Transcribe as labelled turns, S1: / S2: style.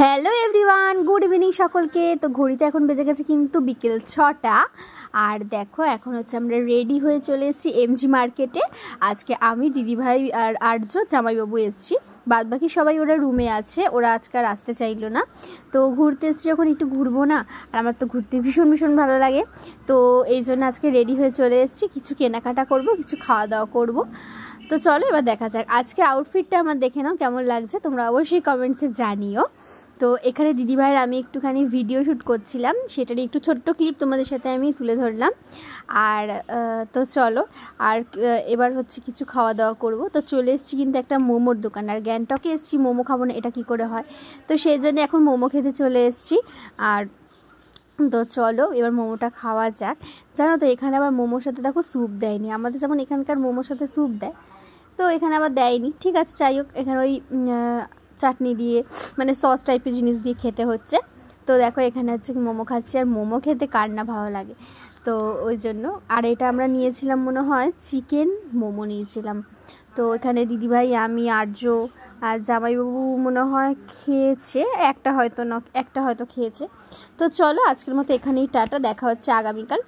S1: Hello everyone, good evening সকলকে। তো ঘড়িতে এখন বেজে গেছে কিন্তু বিকেল 6টা। আর দেখো এখন হচ্ছে আমরা রেডি হয়ে চলে এসেছি এমজি মার্কেটে। আজকে আমি, দিদিভাই আর আর্য, জামাইবাবু এসেছি। বাদ বাকি সবাই ওরা রুমে আছে, ওরা আজকে আর আসতে চাইলো না। তো ঘুরতে এসেছি যখন একটু ঘুরবো না, আর আমার তো ঘুরতে ভীষণ ভীষণ ভালো লাগে। তো এই জন্য আজকে রেডি হয়ে চলে এসেছি, কিছু কেনাকাটা করব, কিছু খাওয়া দাওয়া করব। তো চলো এবার দেখা যাক আজকে আউটফিটটা আমার, দেখে নাও কেমন লাগছে, তোমরা অবশ্যই কমেন্টসে জানিও। তো এখানে দিদিভাইয়ের আমি একটুখানি ভিডিও শ্যুট করছিলাম, সেটারই একটু ছোট্ট ক্লিপ তোমাদের সাথে আমি তুলে ধরলাম। আর তো চলো, আর এবার হচ্ছে কিছু খাওয়া দাওয়া করব। তো চলে এসেছি কিন্তু একটা মোমোর দোকান, আর গ্যাংটকে এসেছি, মোমো খাবো না এটা কি করে হয়। তো সেই জন্য এখন মোমো খেতে চলে এসেছি। আর তো চলো এবার মোমোটা খাওয়া যাক। জানো তো এখানে আবার মোমোর সাথে দেখো স্যুপ দেয়নি, আমাদের যেমন এখানকার মোমোর সাথে স্যুপ দেয়, তো এখানে আবার দেয়নি। ঠিক আছে, যাই হোক, এখানে ওই চাটনি দিয়ে মানে সস টাইপের জিনিস দিয়ে খেতে হচ্ছে। তো দেখো এখানে হচ্ছে মোমো খাচ্ছি, আর মোমো খেতে কার না ভালো লাগে। তো ওই জন্য, আর এটা আমরা নিয়েছিলাম মনে হয় চিকেন মোমো নিয়েছিলাম। তো এখানে দিদিভাই, আমি, আর্য আর জামাইবাবু মনে হয় খেয়েছে, একটা হয়তো খেয়েছে। তো চলো আজকের মতো এখানেই টাটা, দেখা হচ্ছে আগামীকাল।